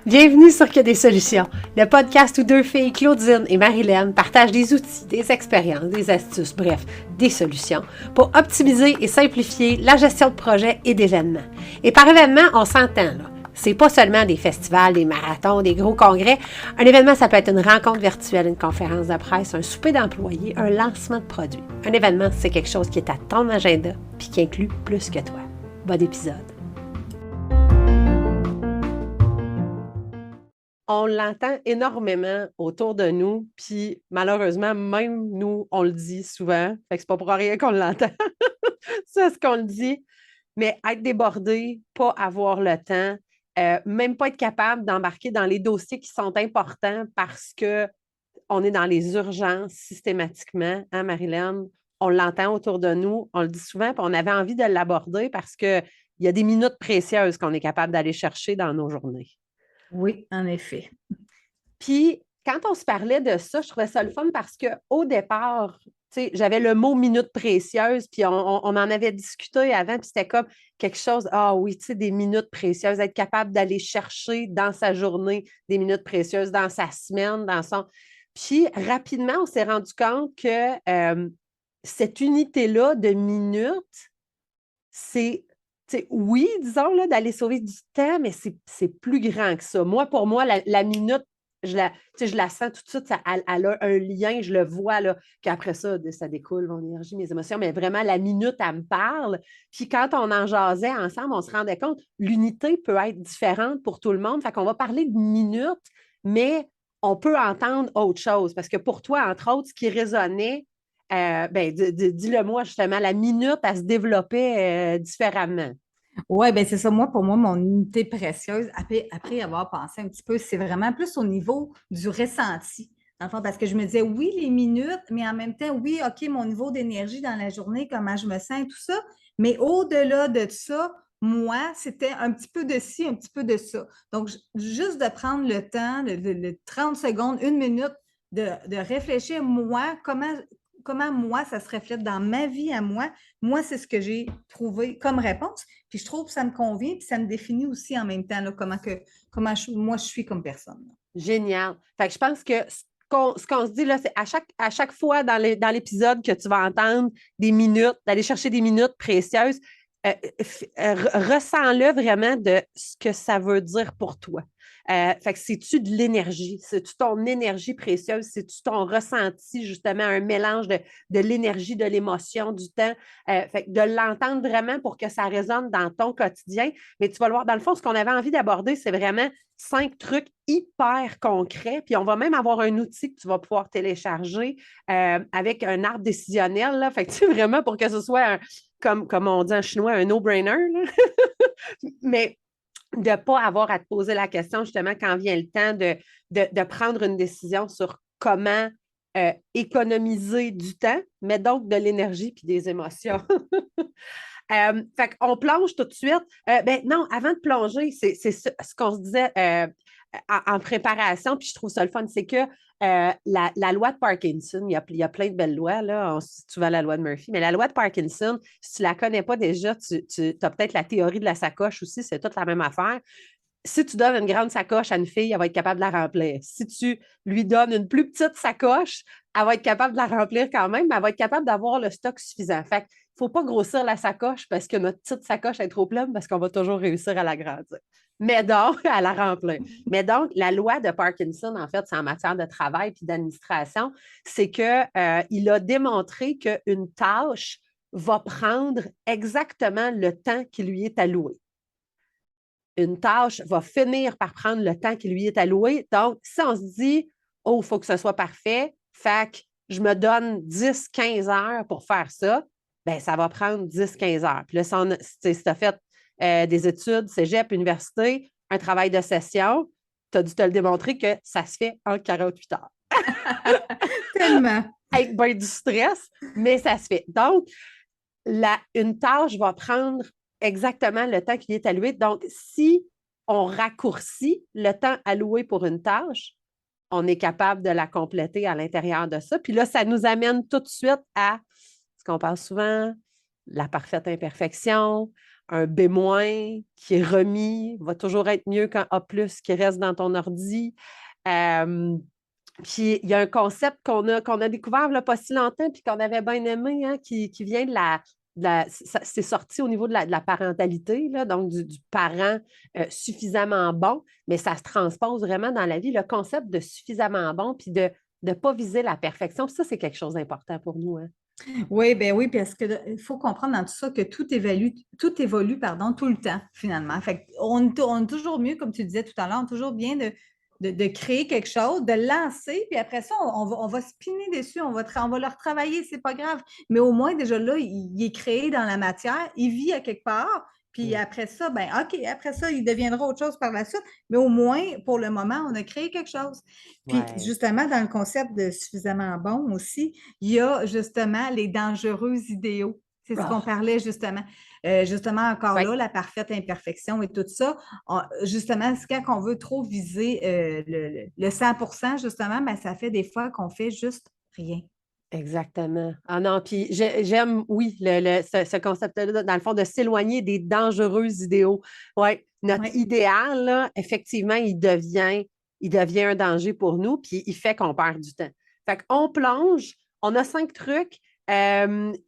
Bienvenue sur Que des solutions, le podcast où deux filles, Claudine et Marilyn, partagent des outils, des expériences, des astuces, bref, des solutions pour optimiser et simplifier la gestion de projets et d'événements. Et par événement, on s'entend là. C'est pas seulement des festivals, des marathons, des gros congrès. Un événement, ça peut être une rencontre virtuelle, une conférence de presse, un souper d'employés, un lancement de produits. Un événement, c'est quelque chose qui est à ton agenda puis qui inclut plus que toi. Bon épisode. On l'entend énormément autour de nous, puis malheureusement, même nous, on le dit souvent. Fait que c'est pas pour rien qu'on l'entend. C'est ce qu'on le dit. Mais être débordé, pas avoir le temps, même pas être capable d'embarquer dans les dossiers qui sont importants parce qu'on est dans les urgences systématiquement, hein, Marilyn? On l'entend autour de nous, on le dit souvent, puis on avait envie de l'aborder parce qu'il y a des minutes précieuses qu'on est capable d'aller chercher dans nos journées. Oui, en effet. Puis, quand on se parlait de ça, je trouvais ça le fun parce qu'au départ, j'avais le mot minute précieuse, puis on en avait discuté avant, puis c'était comme quelque chose, ah oui, des minutes précieuses, être capable d'aller chercher dans sa journée des minutes précieuses, dans sa semaine, dans son. Puis, rapidement, on s'est rendu compte que cette unité-là de minutes, c'est oui, disons, là, d'aller sauver du temps, mais c'est plus grand que ça. Moi, pour moi, la minute, je la sens tout de suite, elle a un lien, je le vois, là, qu'après ça, ça découle mon énergie, mes émotions, mais vraiment, la minute, elle me parle. Puis quand on en jasait ensemble, on se rendait compte, l'unité peut être différente pour tout le monde. Fait qu'on va parler de minutes, mais on peut entendre autre chose. Parce que pour toi, entre autres, ce qui résonnait, dis-le-moi justement, la minute, elle se développait différemment. Oui, bien c'est ça. Moi, pour moi, mon unité précieuse, après avoir pensé un petit peu, c'est vraiment plus au niveau du ressenti. Dans le fond, parce que je me disais, oui, les minutes, mais en même temps, oui, OK, mon niveau d'énergie dans la journée, comment je me sens, tout ça. Mais au-delà de ça, moi, c'était un petit peu de ci, un petit peu de ça. Donc, juste de prendre le temps, le 30 secondes, une minute, de réfléchir, moi, comment moi, ça se reflète dans ma vie à moi. Moi, c'est ce que j'ai trouvé comme réponse. Puis je trouve que ça me convient, puis ça me définit aussi en même temps là, comment moi je suis comme personne. Génial. Fait que je pense que ce qu'on se dit là, c'est à chaque fois dans l'épisode que tu vas entendre des minutes, d'aller chercher des minutes précieuses, ressens-le vraiment de ce que ça veut dire pour toi. Fait que c'est-tu de l'énergie? C'est-tu ton énergie précieuse? C'est-tu ton ressenti, justement, un mélange de l'énergie, de l'émotion, du temps? Fait que de l'entendre vraiment pour que ça résonne dans ton quotidien. Mais tu vas le voir, dans le fond, ce qu'on avait envie d'aborder, c'est vraiment 5 trucs hyper concrets. Puis on va même avoir un outil que tu vas pouvoir télécharger avec un arbre décisionnel. Là. Fait que tu vraiment pour que ce soit comme on dit en chinois, un no-brainer. Mais de ne pas avoir à te poser la question, justement, quand vient le temps de prendre une décision sur comment économiser du temps, mais donc de l'énergie puis des émotions. Fait qu'on plonge tout de suite. Non, avant de plonger, c'est ce qu'on se disait en préparation, puis je trouve ça le fun, c'est que la loi de Parkinson, il y a plein de belles lois, là, on cite souvent la loi de Murphy, mais la loi de Parkinson, si tu ne la connais pas déjà, tu as peut-être la théorie de la sacoche aussi, c'est toute la même affaire. Si tu donnes une grande sacoche à une fille, elle va être capable de la remplir. Si tu lui donnes une plus petite sacoche, elle va être capable de la remplir quand même, mais elle va être capable d'avoir le stock suffisant. Fait qu'il ne faut pas grossir la sacoche parce que notre petite sacoche est trop pleine parce qu'on va toujours réussir à l'agrandir. Mais donc, à la remplir. Mais donc, la loi de Parkinson, en fait, c'est en matière de travail et d'administration, c'est qu'il a démontré qu'une tâche va prendre exactement le temps qui lui est alloué. Une tâche va finir par prendre le temps qui lui est alloué. Donc, si on se dit, oh, il faut que ce soit parfait, fait que je me donne 10-15 heures pour faire ça, bien, ça va prendre 10-15 heures. Puis là, si tu as fait des études, cégep, université, un travail de session, tu as dû te le démontrer que ça se fait en 48 heures. Tellement. Avec bien du stress, mais ça se fait. Donc, une tâche va prendre exactement le temps qui est alloué. Donc, si on raccourcit le temps alloué pour une tâche, on est capable de la compléter à l'intérieur de ça. Puis là, ça nous amène tout de suite à ce qu'on parle souvent, la parfaite imperfection, un B- qui est remis va toujours être mieux qu'un A+ qui reste dans ton ordi. Euh, Puis il y a un concept qu'on a découvert il n'y a pas si longtemps, puis qu'on avait bien aimé, hein, qui vient c'est sorti au niveau de la parentalité, là, donc du parent suffisamment bon, mais ça se transpose vraiment dans la vie, le concept de suffisamment bon, puis de ne pas viser la perfection. Puis ça, c'est quelque chose d'important pour nous. Hein. Oui, ben oui, parce qu'il faut comprendre dans tout ça que tout évolue, pardon, tout le temps, finalement. Fait on est toujours mieux, comme tu disais tout à l'heure, toujours bien de créer quelque chose, de lancer, puis après ça, on va spinner dessus, on va le retravailler, c'est pas grave. Mais au moins, déjà là, il est créé dans la matière, il vit à quelque part, puis Mm. après ça, ben OK, après ça, il deviendra autre chose par la suite. Mais au moins, pour le moment, on a créé quelque chose. Puis Ouais. justement, dans le concept de suffisamment bon aussi, il y a justement les dangereux idéaux. C'est ce qu'on Ah, parlait justement. Justement, encore ouais, là, la parfaite imperfection et tout ça. Justement, c'est quand on veut trop viser le 100%, justement, ben, ça fait des fois qu'on fait juste rien. exactement. Ah non, puis j'aime, oui, ce concept-là, dans le fond, de s'éloigner des dangereux idéaux. Oui, notre Oui. idéal, là, effectivement, il devient un danger pour nous, puis il fait qu'on perd du temps. Fait qu'on plonge, on a 5 trucs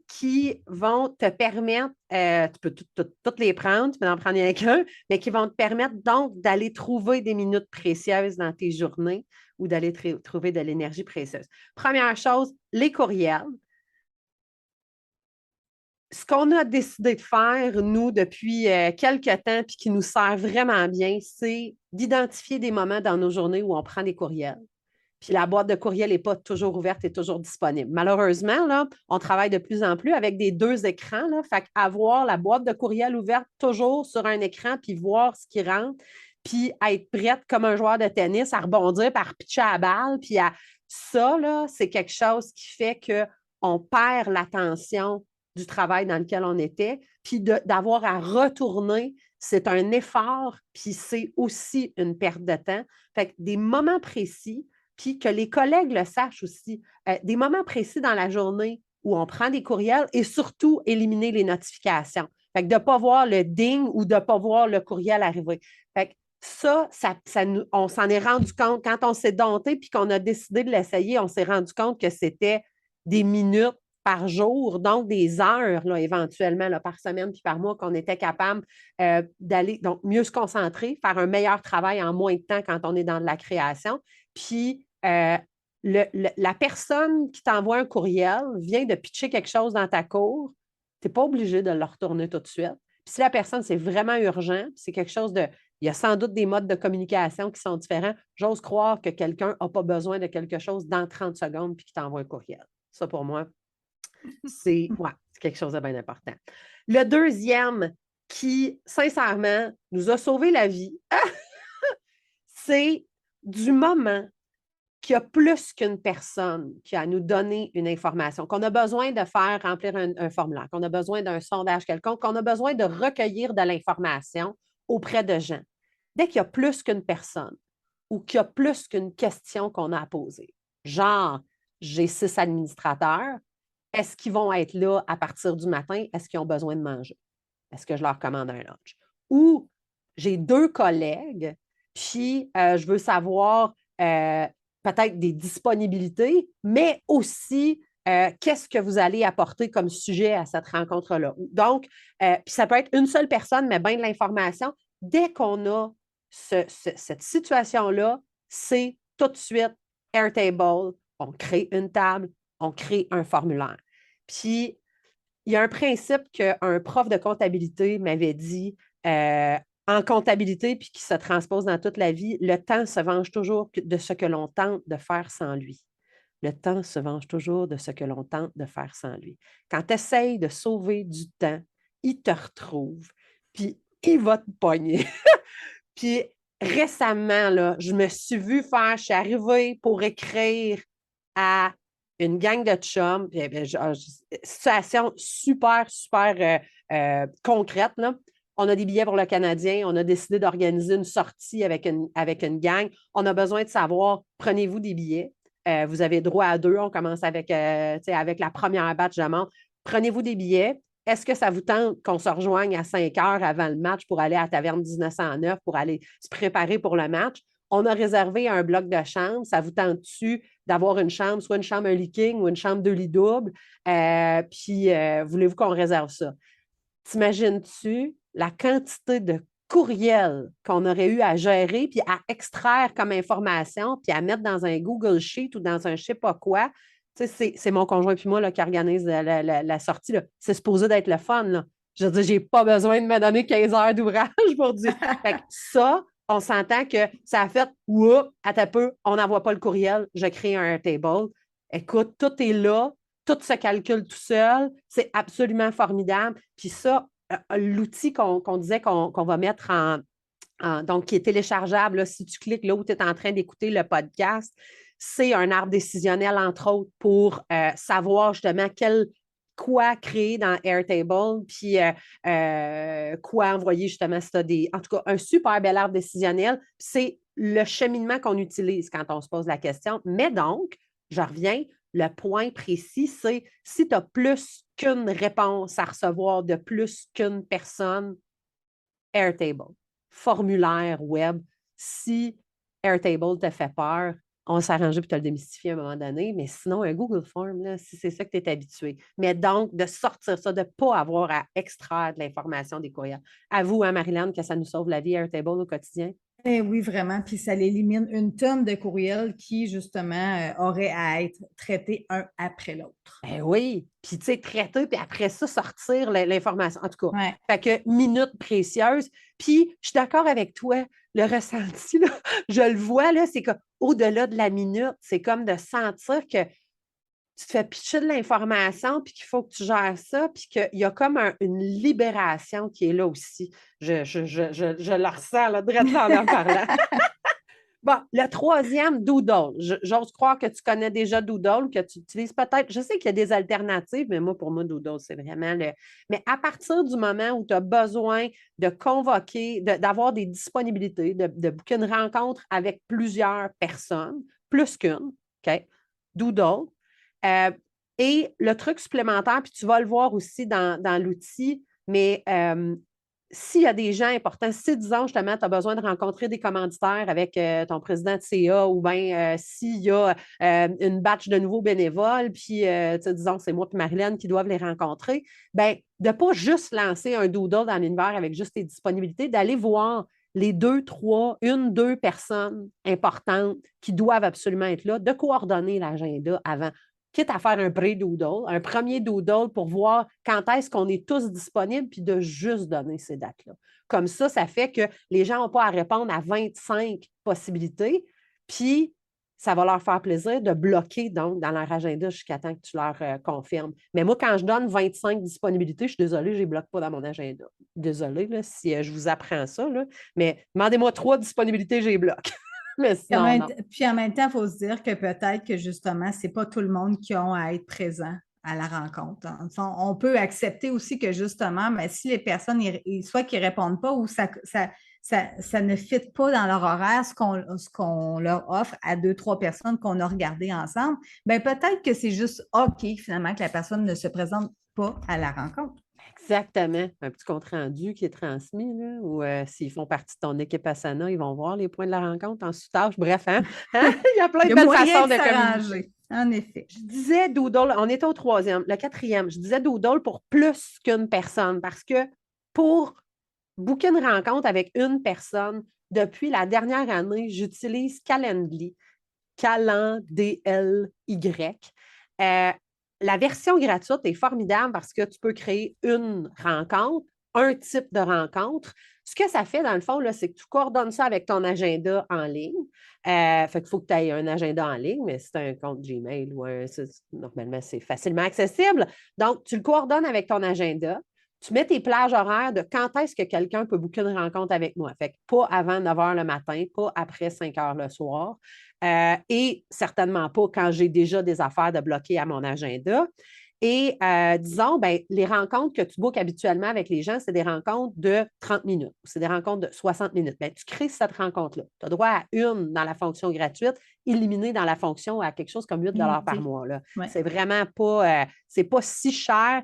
qui vont te permettre, tu peux toutes les prendre, tu peux en prendre rien qu'un, mais qui vont te permettre donc d'aller trouver des minutes précieuses dans tes journées ou d'aller trouver de l'énergie précieuse. Première chose, les courriels. Ce qu'on a décidé de faire, nous, depuis quelques temps, puis qui nous sert vraiment bien, c'est d'identifier des moments dans nos journées où on prend des courriels. Puis la boîte de courriel n'est pas toujours ouverte et toujours disponible. Malheureusement, là, on travaille de plus en plus avec des 2 écrans. Là, fait qu'avoir la boîte de courriel ouverte toujours sur un écran, puis voir ce qui rentre, puis être prête comme un joueur de tennis à rebondir, par pitcher à la balle, puis à ça, là, c'est quelque chose qui fait qu'on perd l'attention du travail dans lequel on était, puis d'avoir à retourner, c'est un effort, puis c'est aussi une perte de temps. Fait que des moments précis, puis que les collègues le sachent aussi. Des moments précis dans la journée où on prend des courriels et surtout éliminer les notifications. Fait que de ne pas voir le ding ou de ne pas voir le courriel arriver. Fait que on s'en est rendu compte quand on s'est dompté puis qu'on a décidé de l'essayer, on s'est rendu compte que c'était des minutes par jour, donc des heures là, éventuellement là, par semaine puis par mois qu'on était capable d'aller donc mieux se concentrer, faire un meilleur travail en moins de temps quand on est dans de la création. Puis la personne qui t'envoie un courriel vient de pitcher quelque chose dans ta cour, tu n'es pas obligé de le retourner tout de suite. Puis si la personne, c'est vraiment urgent, c'est quelque chose de. Il y a sans doute des modes de communication qui sont différents. J'ose croire que quelqu'un n'a pas besoin de quelque chose dans 30 secondes puis qui t'envoie un courriel. Ça, pour moi, c'est quelque chose de bien important. Le deuxième qui, sincèrement, nous a sauvé la vie, c'est du moment qu'il y a plus qu'une personne qui a à nous donner une information, qu'on a besoin de faire remplir un formulaire, qu'on a besoin d'un sondage quelconque, qu'on a besoin de recueillir de l'information auprès de gens. Dès qu'il y a plus qu'une personne ou qu'il y a plus qu'une question qu'on a à poser, genre, j'ai 6 administrateurs, est-ce qu'ils vont être là à partir du matin? Est-ce qu'ils ont besoin de manger? Est-ce que je leur commande un lunch? Ou j'ai 2 collègues, puis je veux savoir peut-être des disponibilités, mais aussi qu'est-ce que vous allez apporter comme sujet à cette rencontre-là. Donc, puis ça peut être une seule personne, mais bien de l'information. Dès qu'on a cette situation-là, c'est tout de suite Airtable, on crée une table, on crée un formulaire. Puis, il y a un principe qu'un prof de comptabilité m'avait dit en comptabilité, puis qui se transpose dans toute la vie, le temps se venge toujours de ce que l'on tente de faire sans lui. Le temps se venge toujours de ce que l'on tente de faire sans lui. Quand tu essayes de sauver du temps, il te retrouve, puis il va te pogner. Puis récemment, là, je me suis vue faire, je suis arrivée pour écrire à une gang de chums, situation super, super concrète. Là. On a des billets pour le Canadien, on a décidé d'organiser une sortie avec une gang. On a besoin de savoir, prenez-vous des billets. Vous avez droit à 2, on commence avec la première batch de membres. Prenez-vous des billets. est-ce que ça vous tente qu'on se rejoigne à 5 heures avant le match pour aller à la Taverne 1909 pour aller se préparer pour le match? On a réservé un bloc de chambre. Ça vous tente-tu d'avoir une chambre, soit une chambre un lit king ou une chambre 2 lits doubles? Puis, voulez-vous qu'on réserve ça? T'imagines-tu la quantité de courriels qu'on aurait eu à gérer, puis à extraire comme information, puis à mettre dans un Google Sheet ou dans un je ne sais pas quoi? Tu sais, c'est mon conjoint puis moi là, qui organise la sortie. Là. C'est supposé d'être le fun. Là. Je veux dire, j'ai pas besoin de me donner 15 heures d'ouvrage pour dire. Fait que ça, on s'entend que ça a fait oups, à ta peu, on n'envoie pas le courriel, je crée un table. Écoute, tout est là, tout se calcule tout seul. C'est absolument formidable. Puis ça, l'outil qu'on disait qu'on va mettre donc qui est téléchargeable, là, si tu cliques là où tu es en train d'écouter le podcast, c'est un arbre décisionnel, entre autres, pour savoir justement quoi créer dans Airtable, puis quoi envoyer justement si tu as des. En tout cas, un super bel arbre décisionnel. C'est le cheminement qu'on utilise quand on se pose la question. Mais donc, je reviens, le point précis, c'est si tu as plus qu'une réponse à recevoir de plus qu'une personne, Airtable. Formulaire web. Si Airtable te fait peur, on s'arrange pour te le démystifier à un moment donné, mais sinon, un Google Form, là, si c'est ça que tu es habitué. Mais donc, de sortir ça, de ne pas avoir à extraire de l'information des courriels. Avoue, hein, Marilyn, que ça nous sauve la vie, Airtable, au quotidien? Eh oui, vraiment. Puis ça élimine une tonne de courriels qui, justement, auraient à être traités un après l'autre. Ben oui. Puis, tu sais, traiter, puis après ça, sortir l'information. En tout cas, Ouais. fait que minutes précieuses. Puis, je suis d'accord avec toi, le ressenti, là, je le vois, là, c'est qu'au-delà de la minute, c'est comme de sentir que tu te fais pitcher de l'information, puis qu'il faut que tu gères ça, puis qu'il y a comme une libération qui est là aussi. Je le ressens, là, direct là, en parlant. Bon, le troisième, Doodle. J'ose croire que tu connais déjà Doodle, que tu utilises peut-être. Je sais qu'il y a des alternatives, mais moi, pour moi, Doodle, c'est vraiment le. Mais à partir du moment où tu as besoin de convoquer, d'avoir des disponibilités, de booker une rencontre avec plusieurs personnes, plus qu'une, OK? Doodle. Euh, et le truc supplémentaire, puis tu vas le voir aussi dans l'outil, mais s'il y a des gens importants, si, disons, justement, tu as besoin de rencontrer des commanditaires avec ton président de CA ou bien s'il y a une batch de nouveaux bénévoles, puis, disons, c'est moi et Marilyn qui doivent les rencontrer, bien, de ne pas juste lancer un doodle dans l'univers avec juste tes disponibilités, d'aller voir les 2, 3, 1, 2 personnes importantes qui doivent absolument être là, de coordonner l'agenda avant quitte à faire un pré-doodle, un premier doodle pour voir quand est-ce qu'on est tous disponibles, puis de juste donner ces dates-là. Comme ça fait que les gens n'ont pas à répondre à 25 possibilités, puis ça va leur faire plaisir de bloquer donc dans leur agenda jusqu'à temps que tu leur confirmes. Mais moi, quand je donne 25 disponibilités, je suis désolée, je ne les bloque pas dans mon agenda. Désolée là, si je vous apprends ça, là, mais demandez-moi 3 disponibilités, je les bloque. Mais sinon, non. Puis en même temps, il faut se dire que peut-être que justement, ce n'est pas tout le monde qui a à être présent à la rencontre. On peut accepter aussi que justement, mais si les personnes, soit qu'ils ne répondent pas ou ça ne fit pas dans leur horaire, ce qu'on leur offre à 2, 3 personnes qu'on a regardées ensemble, bien peut-être que c'est juste OK finalement que la personne ne se présente pas à la rencontre. Exactement. Un petit compte-rendu qui est transmis, là, ou s'ils font partie de ton équipe Asana, ils vont voir les points de la rencontre en sous-tâche. Bref, hein? Il y a plein de belles façons de communiquer. En effet. Je disais Doodle, on était au troisième, le quatrième. Je disais Doodle pour plus qu'une personne parce que pour booker une rencontre avec une personne, depuis la dernière année, j'utilise Calendly, Calendly. La version gratuite est formidable parce que tu peux créer une rencontre, un type de rencontre. Ce que ça fait, dans le fond, c'est que tu coordonnes ça avec ton agenda en ligne. Fait qu'il faut que tu aies un agenda en ligne, mais c'est un compte Gmail ou normalement, c'est facilement accessible. Donc, tu le coordonnes avec ton agenda. Tu mets tes plages horaires de quand est-ce que quelqu'un peut booker une rencontre avec moi. Fait que pas avant 9 h le matin, pas après 5 h le soir. Et certainement pas quand j'ai déjà des affaires de bloquer à mon agenda. Et disons, ben, les rencontres que tu bookes habituellement avec les gens, c'est des rencontres de 30 minutes, c'est des rencontres de 60 minutes. Ben, tu crées cette rencontre-là. Tu as droit à une dans la fonction gratuite, éliminée dans la fonction à quelque chose comme 8 $ par mois. Là. Ouais. C'est vraiment pas, c'est pas si cher.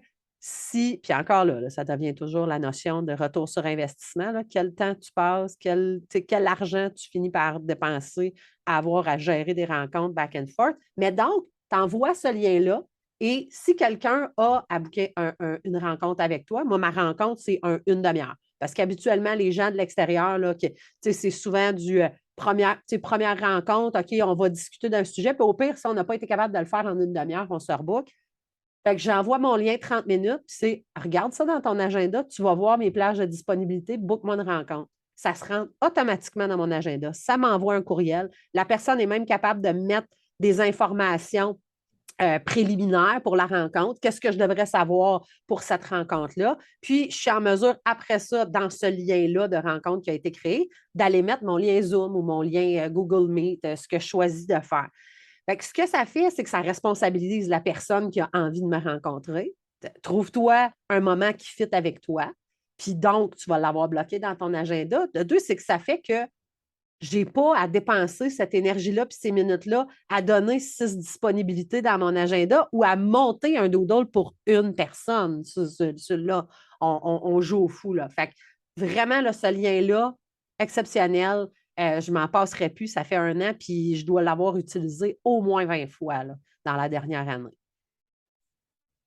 Puis encore là, ça devient toujours la notion de retour sur investissement, là, quel temps tu passes, quel argent tu finis par dépenser à avoir à gérer des rencontres back and forth. Mais donc, tu envoies ce lien-là et si quelqu'un a à booker une rencontre avec toi, moi, ma rencontre, c'est une demi-heure. Parce qu'habituellement, les gens de l'extérieur, là, c'est souvent du première rencontre, OK, on va discuter d'un sujet, puis au pire, si on n'a pas été capable de le faire en une demi-heure, on se rebook. Fait que j'envoie mon lien 30 minutes, puis c'est regarde ça dans ton agenda, tu vas voir mes plages de disponibilité, book-moi une rencontre. Ça se rend automatiquement dans mon agenda. Ça m'envoie un courriel. La personne est même capable de mettre des informations préliminaires pour la rencontre. Qu'est-ce que je devrais savoir pour cette rencontre-là? Puis, je suis en mesure, après ça, dans ce lien-là de rencontre qui a été créé, d'aller mettre mon lien Zoom ou mon lien Google Meet, ce que je choisis de faire. Fait que ce que ça fait, c'est que ça responsabilise la personne qui a envie de me rencontrer. Trouve-toi un moment qui fit avec toi. Puis donc, tu vas l'avoir bloqué dans ton agenda. De deux, c'est que ça fait que je n'ai pas à dépenser cette énergie-là puis ces minutes-là à donner 6 disponibilités dans mon agenda ou à monter un doodle pour une personne. Celui-là, on joue au fou. Là. Fait que vraiment, là, ce lien-là, exceptionnel, je m'en passerai plus. Ça fait 1 an, puis je dois l'avoir utilisé au moins 20 fois là, dans la dernière année.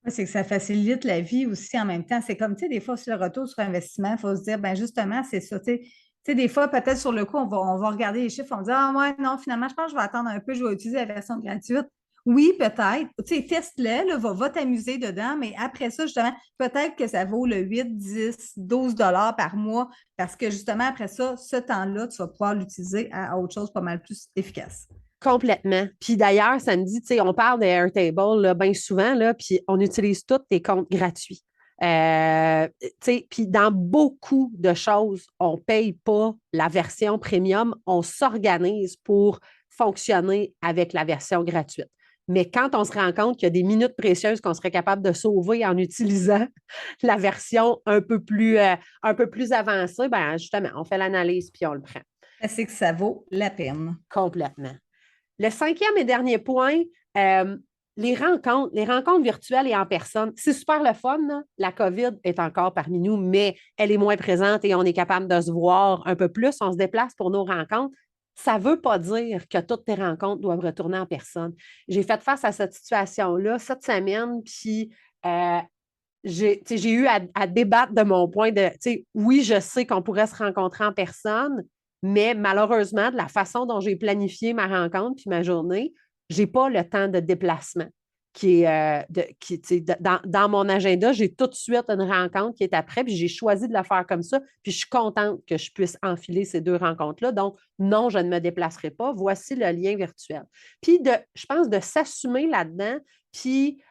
Ouais, c'est que ça facilite la vie aussi en même temps. C'est comme, tu sais, des fois, sur le retour sur investissement, il faut se dire, ben justement, c'est ça. Tu sais, des fois, peut-être sur le coup, on va regarder les chiffres, on va dire, ah ouais, non, finalement, je pense que je vais attendre un peu, je vais utiliser la version gratuite. Oui, peut-être. Tu sais, teste-le, là, va t'amuser dedans, mais après ça, justement, peut-être que ça vaut le 8, 10, 12 dollars par mois parce que justement, après ça, ce temps-là, tu vas pouvoir l'utiliser à autre chose pas mal plus efficace. Complètement. Puis d'ailleurs, ça me dit, tu sais, on parle de Airtable bien souvent, là, puis on utilise tous tes comptes gratuits. Puis dans beaucoup de choses, on ne paye pas la version premium, on s'organise pour fonctionner avec la version gratuite. Mais quand on se rend compte qu'il y a des minutes précieuses qu'on serait capable de sauver en utilisant la version un peu plus avancée, ben justement, on fait l'analyse puis on le prend. C'est que ça vaut la peine. Complètement. Le 5e et dernier point, euh, les rencontres virtuelles et en personne, c'est super le fun. Là. La COVID est encore parmi nous, mais elle est moins présente et on est capable de se voir un peu plus. On se déplace pour nos rencontres. Ça ne veut pas dire que toutes tes rencontres doivent retourner en personne. J'ai fait face à cette situation-là cette semaine, puis j'ai eu à débattre de mon point de, oui, je sais qu'on pourrait se rencontrer en personne, mais malheureusement, de la façon dont j'ai planifié ma rencontre puis ma journée, je n'ai pas le temps de déplacement dans mon agenda, j'ai tout de suite une rencontre qui est après, puis j'ai choisi de la faire comme ça, puis je suis contente que je puisse enfiler ces 2 rencontres-là. Donc, non, je ne me déplacerai pas. Voici le lien virtuel. Puis, je pense, de s'assumer là-dedans, puis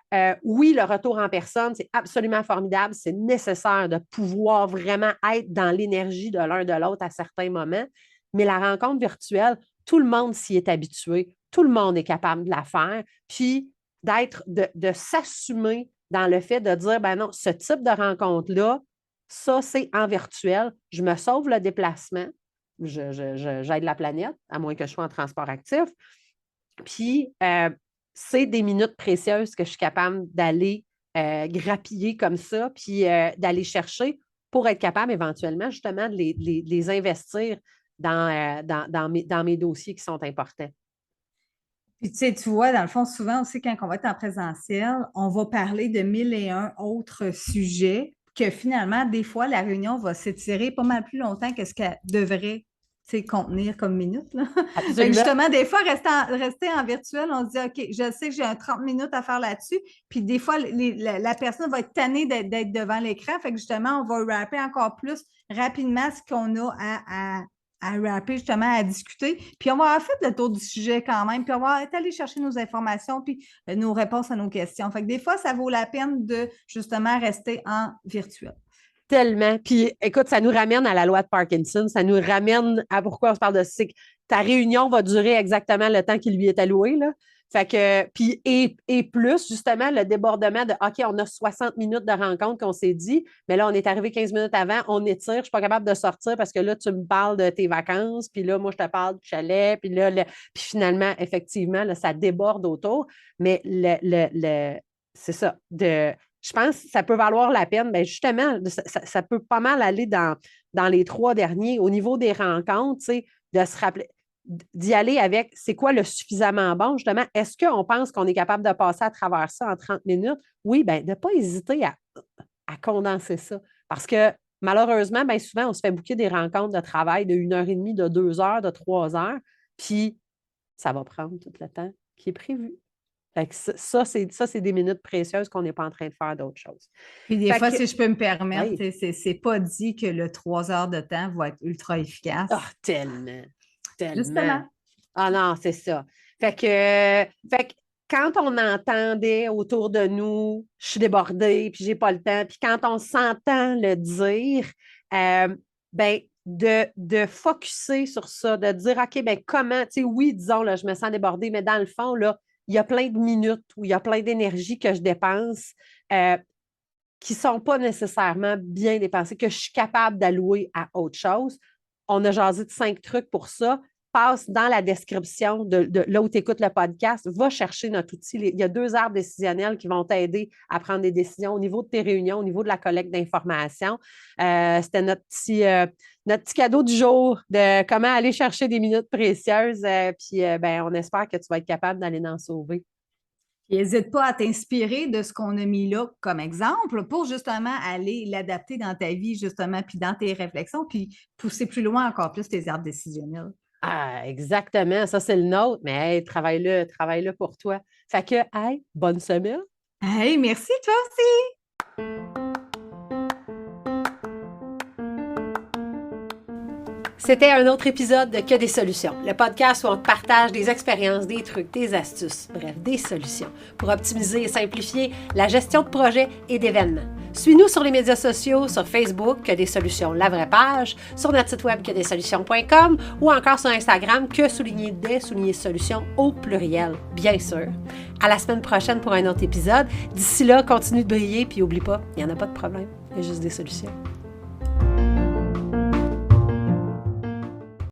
oui, le retour en personne, c'est absolument formidable. C'est nécessaire de pouvoir vraiment être dans l'énergie de l'un de l'autre à certains moments. Mais la rencontre virtuelle, tout le monde s'y est habitué. Tout le monde est capable de la faire. Puis, de s'assumer dans le fait de dire, ben non, ce type de rencontre-là, ça, c'est en virtuel. Je me sauve le déplacement. J'aide la planète, à moins que je sois en transport actif. Puis, c'est des minutes précieuses que je suis capable d'aller grappiller comme ça, puis d'aller chercher pour être capable éventuellement, justement, de les investir dans mes dossiers qui sont importants. Puis, tu sais, tu vois, dans le fond, souvent aussi, quand on va être en présentiel, on va parler de 1001 autres sujets que finalement, des fois, la réunion va s'étirer pas mal plus longtemps que ce qu'elle devrait, tu sais, contenir comme minute, là. Fait que Absolument. justement, des fois, rester en virtuel, on se dit, OK, je sais que j'ai un 30 minutes à faire là-dessus. Puis des fois, la personne va être tannée d'être devant l'écran. Fait que justement, on va rapper encore plus rapidement ce qu'on a à rapper, justement, à discuter. Puis on va avoir fait le tour du sujet quand même, puis on va être allé chercher nos informations, puis nos réponses à nos questions. Fait que des fois, ça vaut la peine de, justement, rester en virtuel. Tellement. Puis, écoute, ça nous ramène à la loi de Parkinson. Ça nous ramène à pourquoi on se parle de ça. Ta réunion va durer exactement le temps qui lui est alloué, là. Fait que, puis, et plus, justement, le débordement de OK, on a 60 minutes de rencontre qu'on s'est dit, mais là, on est arrivé 15 minutes avant, on étire, je ne suis pas capable de sortir parce que là, tu me parles de tes vacances, puis là, moi, je te parle du chalet, puis là, puis finalement, effectivement, là, ça déborde autour. Mais c'est ça, je pense que ça peut valoir la peine. Bien, justement, ça peut pas mal aller dans les 3 derniers. Au niveau des rencontres, tu sais, de se rappeler, d'y aller avec c'est quoi le suffisamment bon, justement. Est-ce qu'on pense qu'on est capable de passer à travers ça en 30 minutes? Oui, bien, de ne pas hésiter à condenser ça. Parce que malheureusement, bien souvent, on se fait booker des rencontres de travail de 1h30, de 2 heures, de 3 heures, puis ça va prendre tout le temps qui est prévu. Fait que ça, c'est des minutes précieuses qu'on n'est pas en train de faire d'autres choses. Puis des Fait fois, que, si je peux me permettre, oui. c'est pas dit que le 3 heures de temps va être ultra efficace. Ah, tellement, tellement. Justement. Ah non, c'est ça. Fait que quand on entendait autour de nous, je suis débordée, puis j'ai pas le temps, puis quand on s'entend le dire, ben de focusser sur ça, de dire, OK, ben comment, tu sais, oui, disons, là, je me sens débordée, mais dans le fond, là, il y a plein de minutes où il y a plein d'énergie que je dépense qui ne sont pas nécessairement bien dépensées, que je suis capable d'allouer à autre chose. On a jasé de 5 trucs pour ça. Passe dans la description de là où tu écoutes le podcast, va chercher notre outil. Il y a 2 arbres décisionnels qui vont t'aider à prendre des décisions au niveau de tes réunions, au niveau de la collecte d'informations. C'était notre petit cadeau du jour de comment aller chercher des minutes précieuses. Puis ben, on espère que tu vas être capable d'aller en sauver. N'hésite pas à t'inspirer de ce qu'on a mis là comme exemple pour justement aller l'adapter dans ta vie, justement, puis dans tes réflexions, puis pousser plus loin encore plus tes arbres décisionnels. Ah, exactement. Ça, c'est le nôtre. Mais hey, travaille-le pour toi. Fait que, hey, bonne semaine. Hey, merci toi aussi! C'était un autre épisode de Que des solutions, le podcast où on te partage des expériences, des trucs, des astuces, bref, des solutions pour optimiser et simplifier la gestion de projets et d'événements. Suis-nous sur les médias sociaux, sur Facebook, Que des solutions, la vraie page, sur notre site web quedessolutions.com ou encore sur Instagram, _des_solutions au pluriel, bien sûr. À la semaine prochaine pour un autre épisode. D'ici là, continue de briller puis oublie pas, il n'y en a pas de problème, il y a juste des solutions.